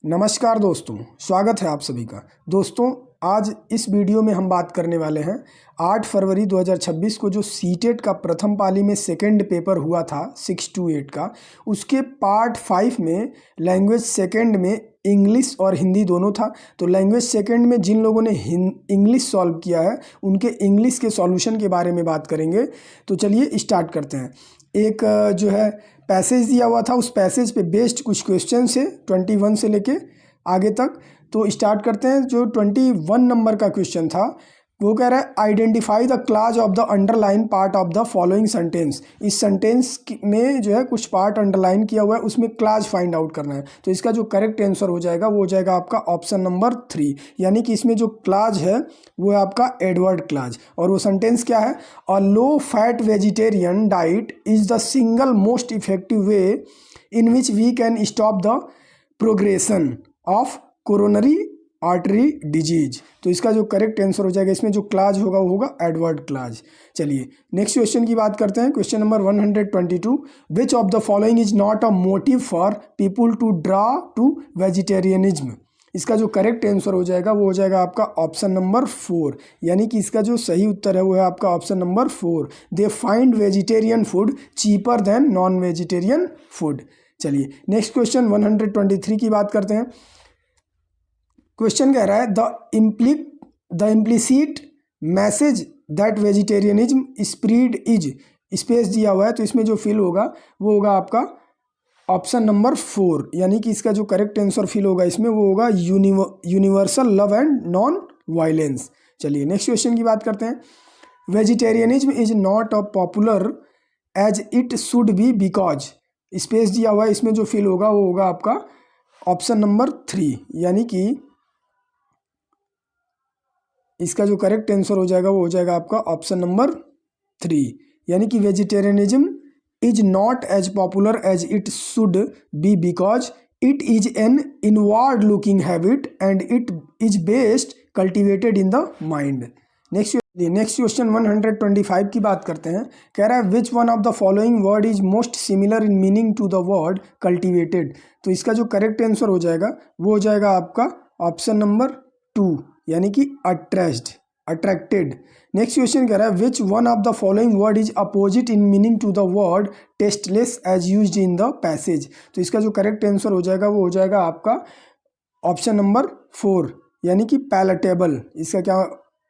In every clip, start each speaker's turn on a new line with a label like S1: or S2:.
S1: नमस्कार दोस्तों, स्वागत है आप सभी का। दोस्तों, आज इस वीडियो में हम बात करने वाले हैं 8 फरवरी 2026 को जो सीटेट का प्रथम पाली में सेकंड पेपर हुआ था 6 to 8 का, उसके पार्ट 5 में लैंग्वेज सेकंड में इंग्लिश और हिंदी दोनों था। तो लैंग्वेज सेकंड में जिन लोगों ने इंग्लिश सॉल्व किया है उनके इंग्लिश के सॉल्यूशन के बारे में बात करेंगे। तो चलिए स्टार्ट करते हैं। एक जो है पैसेज दिया हुआ था, उस पैसेज पे बेस्ड कुछ क्वेश्चन से 21 से लेके आगे तक। तो स्टार्ट करते हैं। जो 21 नंबर का क्वेश्चन था वो कह रहा है identify the clause of the underline part of the following sentence. इस सेंटेंस में जो है कुछ पार्ट अंडरलाइन किया हुआ है, उसमें क्लाज फाइंड आउट करना है। तो इसका जो करेक्ट आंसर हो जाएगा वो हो जाएगा आपका ऑप्शन नंबर 3, यानी कि इसमें जो क्लाज है वो है आपका एडवर्ड क्लाज। और वो सेंटेंस क्या है? A low fat vegetarian diet is the single most effective way in which we can stop the progression of coronary artery disease. तो इसका जो करेक्ट आंसर हो जाएगा, इसमें जो क्लाज होगा वो होगा एडवर्ड क्लाज। चलिए नेक्स्ट क्वेश्चन की बात करते हैं। Question number 122, which of the following is not a motive for people to draw to vegetarianism. इसका जो करेक्ट आंसर हो जाएगा वो हो जाएगा आपका ऑप्शन नंबर 4, यानी कि इसका जो सही उत्तर है वो है आपका option number 4। They find vegetarian food cheaper than non vegetarian food. चलिए नेक्स्ट क्वेश्चन 123 की बात करते हैं। क्वेश्चन कह रहा है the implicit message that vegetarianism spread is, space दिया हुआ है, तो इसमें जो फिल होगा वो होगा आपका ऑप्शन नंबर 4, यानी कि इसका जो करेक्ट आंसर फिल होगा इसमें वो होगा universal love and non violence. चलिए नेक्स्ट क्वेश्चन की बात करते हैं। Vegetarianism is not a popular as it should be because, space दिया हुआ है, इसमें जो फिल होगा वो होगा आपका ऑप्शन नंबर 3, यानी कि इसका जो करेक्ट आंसर हो जाएगा वो हो जाएगा आपका ऑप्शन नंबर 3, यानी कि vegetarianism is not as popular as it should be because it is an inward looking habit and it is based cultivated in the mind. Next question 125 की बात करते हैं। कह रहा है which one of the following word is most similar in meaning to the word cultivated. तो इसका जो करेक्ट आंसर हो जाएगा वो हो जाएगा आपका ऑप्शन नंबर 2, यानी कि अट्रैक्टेड। नेक्स्ट क्वेश्चन कह रहा है which one of the following word is opposite in meaning to the word tasteless as used in the passage. तो इसका जो करेक्ट आंसर हो जाएगा वो हो जाएगा आपका ऑप्शन नंबर 4, यानी कि पैलेटेबल। इसका क्या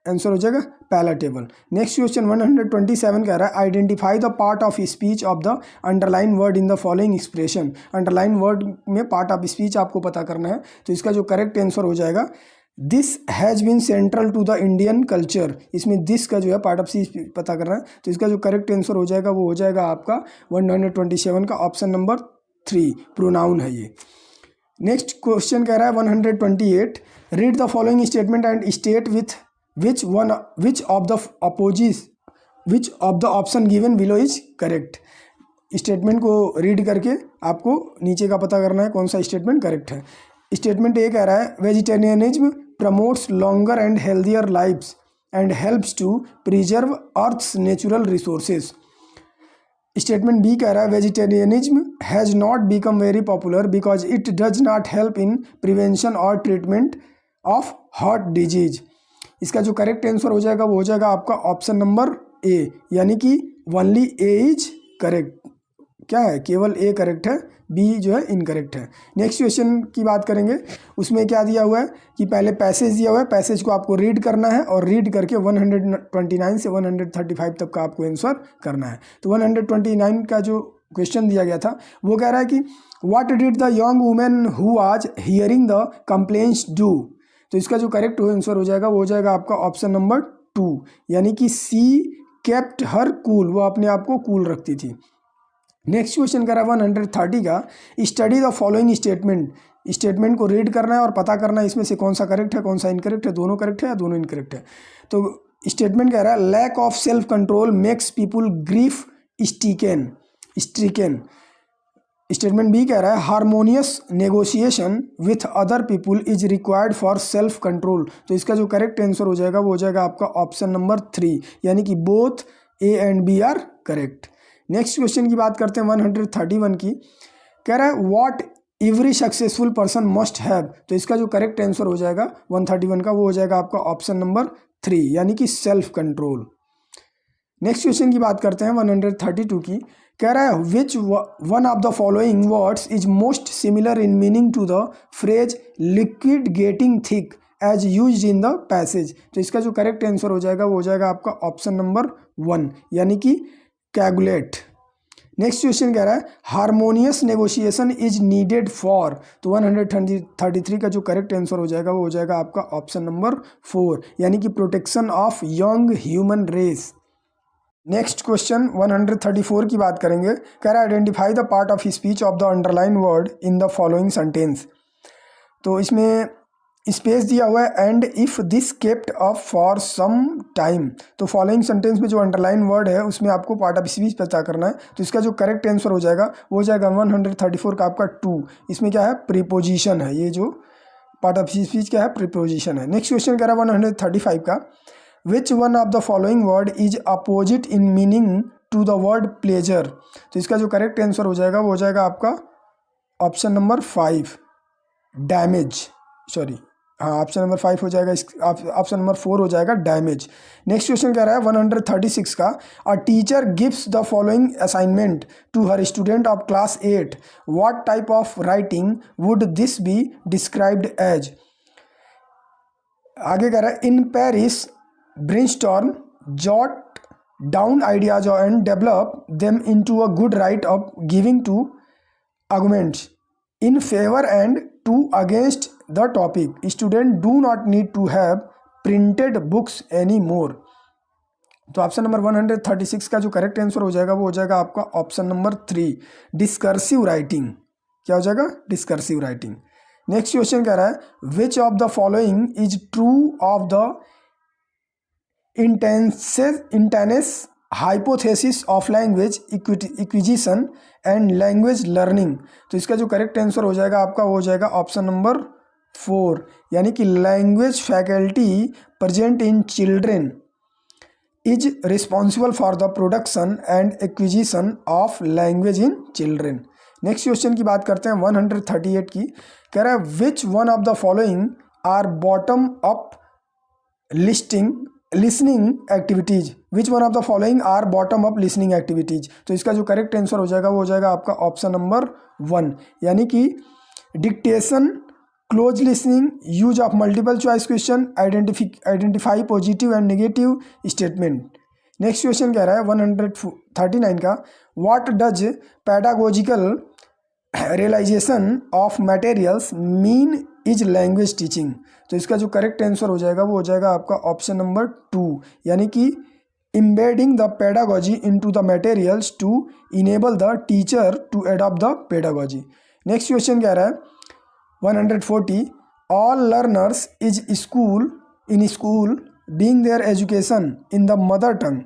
S1: आंसर हो जाएगा? पैलेटेबल। नेक्स्ट क्वेश्चन 127 कह रहा है identify the part of speech of the underline word in the following expression. Underline word में पार्ट ऑफ स्पीच आपको पता करना है। तो इसका जो करेक्ट आंसर हो जाएगा this has been central to the Indian culture. इसमें दिस का जो है पार्ट ऑफ स्पीच पता करना है। तो इसका जो करेक्ट आंसर हो जाएगा वो हो जाएगा आपका 127 का ऑप्शन नंबर 3, प्रोनाउन है ये। नेक्स्ट क्वेश्चन कह रहा है 128, read the following statement and state with which of the option given below is correct. Statement को रीड करके आपको नीचे का पता करना है कौन सा स्टेटमेंट करेक्ट है। स्टेटमेंट ए कह रहा है vegetarianism promotes longer and healthier lifes and helps to preserve earth's natural resources. Statement B कह रहा है vegetarianism has not become very popular because it does not help in prevention और treatment of heart disease. इसका जो correct answer हो जाएगा वो हो जाएगा आपका ऑप्शन नंबर ए, यानी कि ओनली ए इज करेक्ट। क्या है? केवल ए करेक्ट है, बी जो है इनकरेक्ट है। नेक्स्ट क्वेश्चन की बात करेंगे। उसमें क्या दिया हुआ है कि पहले पैसेज दिया हुआ है, पैसेज को आपको रीड करना है और रीड करके 129 से 135 तक का आपको आंसर करना है। तो 129 का जो क्वेश्चन दिया गया था वो कह रहा है कि what did the young women who was hearing the complaints do. तो इसका जो करेक्ट आंसर हो जाएगा वो हो जाएगा आपका ऑप्शन नंबर 2, यानी कि सी केप्ट हर कूल, वो अपने आप को कूल रखती थी। नेक्स्ट क्वेश्चन कह रहा है 130 का study the following statement. Statement को रीड करना है और पता करना है इसमें से कौन सा करेक्ट है कौन सा इनकरेक्ट है, दोनों करेक्ट है या दोनों इनकरेक्ट है। तो स्टेटमेंट कह रहा है lack of self control makes people grief stricken. Statement B कह रहा है harmonious negotiation with other people is required for self control. तो इसका जो करेक्ट आंसर हो जाएगा वो हो जाएगा आपका ऑप्शन नंबर 3, यानी कि both A and B are correct. Next question की बात करते हैं 131 की। कह रहा है what every successful person must have, तो इसका जो करेक्ट आंसर हो जाएगा 131 का वो हो जाएगा आपका ऑप्शन नंबर 3 यानी कि सेल्फ कंट्रोल। नेक्स्ट क्वेश्चन की बात करते हैं 132 की। कह रहा है which one of the following words is most similar in meaning to the phrase liquid getting thick as used in the passage, तो इसका जो करेक्ट आंसर हो जाएगा वो हो जाएगा आपका ऑप्शन नंबर 1 यानी कि कैगुलेट। नेक्स्ट क्वेश्चन कह रहा है harmonious negotiation is needed for, तो 133 का जो करेक्ट आंसर हो जाएगा वो हो जाएगा आपका ऑप्शन नंबर 4 यानी कि protection of young human race. Next question 134 की बात करेंगे। कह रहा है identify the part of speech of the underline word in the following sentence, तो इसमें स्पेस दिया हुआ है and if this kept up for some time, तो फॉलोइंग सेंटेंस में जो अंडरलाइन वर्ड है उसमें आपको पार्ट ऑफ स्पीच पता करना है, तो इसका जो करेक्ट आंसर हो जाएगा वो हो जाएगा 134 का आपका 2। इसमें क्या है प्रीपोजिशन है, ये जो पार्ट ऑफ स्पीच क्या है प्रीपोजिशन है। नेक्स्ट क्वेश्चन कह रहा है 135 का which one of the following word is opposite in meaning to the word pleasure, तो इसका जो करेक्ट आंसर हो जाएगा वो हो जाएगा आपका ऑप्शन नंबर 5 डैमेज, सॉरी हाँ ऑप्शन नंबर 5 हो जाएगा, ऑप्शन नंबर 4 हो जाएगा डैमेज। नेक्स्ट क्वेश्चन कह रहा है 136 का a teacher gives the following assignment to her student of class 8, what type of writing would this be described as. आगे कह रहा है in pairs brainstorm jot down ideas and develop them into a good write of giving two arguments in favor and to against the topic, student do not need to have printed books anymore, तो option number 136 का जो correct answer हो जाएगा वो हो जाएगा आपका option number 3 discursive writing. क्या हो जाएगा डिस्कर्सिव राइटिंग। नेक्स्ट क्वेश्चन कह रहा है विच of the following is true of the intense hypothesis of language acquisition and language learning, तो इसका जो करेक्ट आंसर हो जाएगा आपका वो हो जाएगा ऑप्शन नंबर 4 यानी कि language faculty present in children is responsible for the production and acquisition of language in children. Next question की बात करते हैं 138 की। कह रहा है which one of the following are bottom up listening activities, which one of the following are bottom up listening activities, तो इसका जो करेक्ट आंसर हो जाएगा वो हो जाएगा आपका ऑप्शन नंबर 1 यानी कि dictation, cloze listening, use of multiple choice question, identify positive and negative statement. Next question कह रहा है 139 का what does pedagogical realization of materials mean is language teaching, तो इसका जो करेक्ट आंसर हो जाएगा वो हो जाएगा आपका ऑप्शन नंबर 2 यानी कि embedding the pedagogy into the materials to enable the teacher to adopt the pedagogy। Next question कह रहा है 140 all learners is school being their education in the mother tongue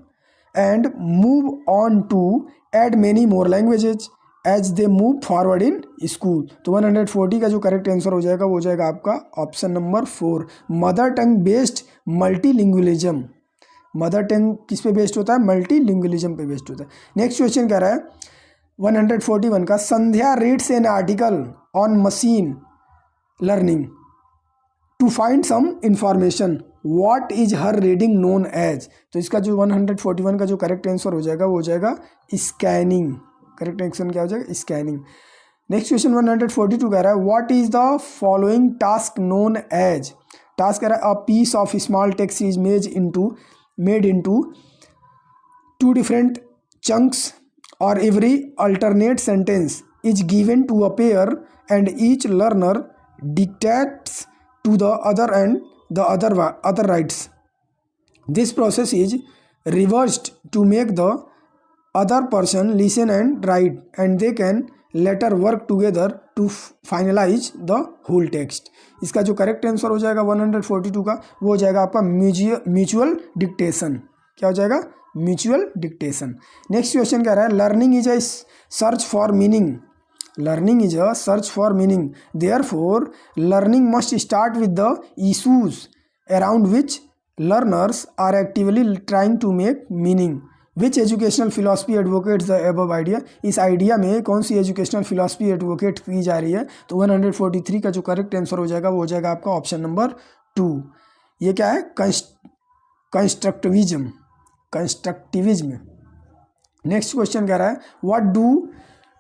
S1: and move on to add many more languages as they move forward in school, तो 140 का जो correct answer हो जाएगा वो हो जाएगा आपका option number 4 mother tongue based multilingualism. Mother tongue किस पे बेस्ड होता है मल्टीलिंगुअलिज्म पे बेस्ड होता है। नेक्स्ट क्वेश्चन कह रहा है 141 का Sandhya reads an article on machine learning to find some information, what is her reading known as, तो इसका जो 141 का जो करेक्ट आंसर हो जाएगा वो हो जाएगा स्कैनिंग। करेक्ट आंसर क्या हो जाएगा स्कैनिंग। नेक्स्ट क्वेश्चन 142 कह रहा है what is the following task known as, task कह रहा है a piece of small text is made into 2 different chunks or every alternate sentence is given to a pair and each learner dictates to the other and the other writes. This process is reversed to make the other person listen and write and they can later work together to finalize the whole text। इसका जो correct answer हो जाएगा 142 का वो हो जाएगा आपका mutual dictation. क्या हो जाएगा म्यूचुअल डिक्टेशन। नेक्स्ट क्वेश्चन कह रहा है learning is a search for meaning, learning is a search for meaning therefore learning must start with the issues around which learners are actively trying to make meaning, which educational philosophy advocates the above idea, इस idea में कौन सी educational philosophy advocate की जा रही है? तो 143 का जो करेक्ट आंसर हो जाएगा वो हो जाएगा आपका ऑप्शन नंबर 2। ये क्या है? कंस्ट्रक्टिविज्म। नेक्स्ट क्वेश्चन कह रहा है what do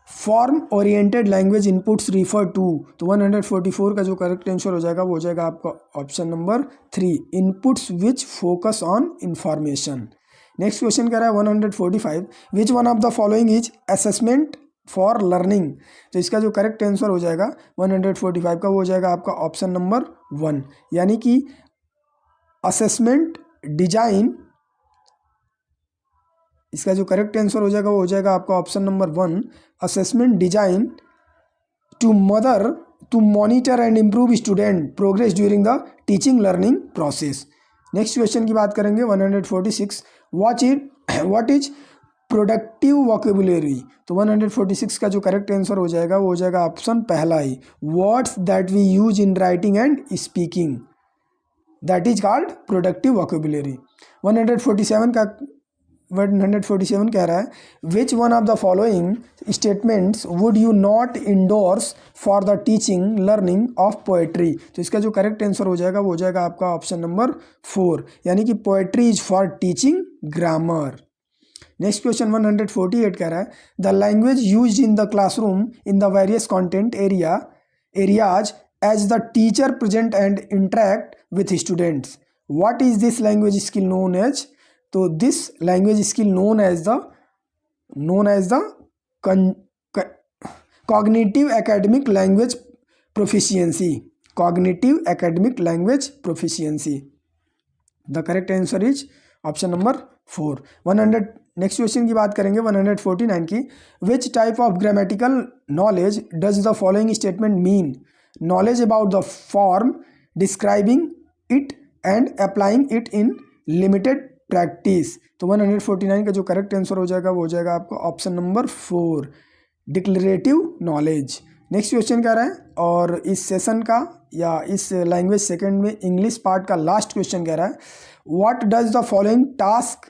S1: form oriented language inputs refer to? तो 144 का जो करेक्ट आंसर हो जाएगा वो हो जाएगा आपका option number 3, inputs which focus on information. Next question कह रहा है 145 विच one of the following is assessment for learning? तो इसका जो करेक्ट आंसर हो जाएगा 145 का वो हो जाएगा आपका ऑप्शन नंबर 1, यानी कि असेसमेंट डिजाइन, इसका जो करेक्ट आंसर हो जाएगा वो हो जाएगा आपका option number 1, assessment design to monitor and improve student progress during the teaching learning process. Next question की बात करेंगे 146 व्हाट इज प्रोडक्टिव वोकेबुलरी? तो 146 का जो करेक्ट आंसर हो जाएगा वो हो जाएगा ऑप्शन पहला ही, words that we use in writing and speaking, that is called productive vocabulary. 147 कह रहा है which one of the following statements would you not endorse for the teaching learning of poetry? तो इसका जो करेक्ट आंसर हो जाएगा वो हो जाएगा आपका ऑप्शन नंबर 4, यानी कि poetry is for teaching grammar. Next question 148 कह रहा है the language used in the classroom in the various content areas as the teacher present and interact with students, what is this language skill known as? तो this language skill known as the cognitive academic language proficiency, cognitive academic language proficiency. The correct answer is option number 4। Next question की बात करेंगे 149 की, which type of grammatical knowledge does the following statement mean? Knowledge about the form, describing it and applying it in limited practice. तो 149 का जो correct answer हो जाएगा वो हो जाएगा आपका option number 4, declarative knowledge. Next question कह रहा है, और इस सेशन का या इस लैंग्वेज सेकंड में इंग्लिश पार्ट का लास्ट क्वेश्चन कह रहा है what does the following task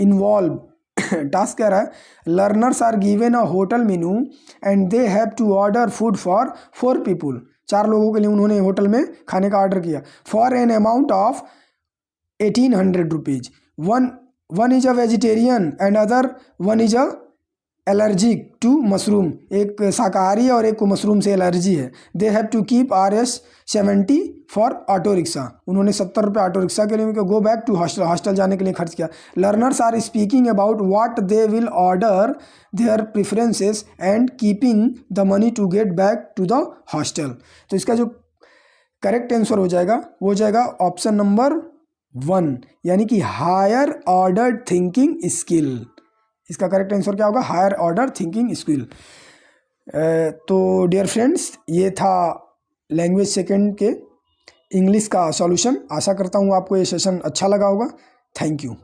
S1: involve? Task कह रहा है learners are given a hotel menu and they have to order food for 4 people, 4 लोगों के लिए उन्होंने होटल में खाने का ऑर्डर किया, for an amount of 1800 rupees. One is a vegetarian and other one is a allergic to mushroom, एक शाकाहारी और एक को मशरूम से एलर्जी है। They have to keep Rs70 for auto rickshaw, उन्होंने 70 रुपये ऑटो रिक्शा के लिए गो बैक टू हॉस्टल जाने के लिए खर्च किया। Learners are speaking about what they will order, their preferences and keeping the money to get back to the hostel. तो इसका जो करेक्ट आंसर हो जाएगा वो हो जाएगा ऑप्शन नंबर 1, यानी कि हायर ऑर्डर थिंकिंग स्किल। इसका करेक्ट आंसर क्या होगा? Higher order thinking skill. तो डियर फ्रेंड्स, ये था लैंग्वेज सेकंड के इंग्लिश का सॉल्यूशन। आशा करता हूँ आपको ये सेशन अच्छा लगा होगा। Thank you.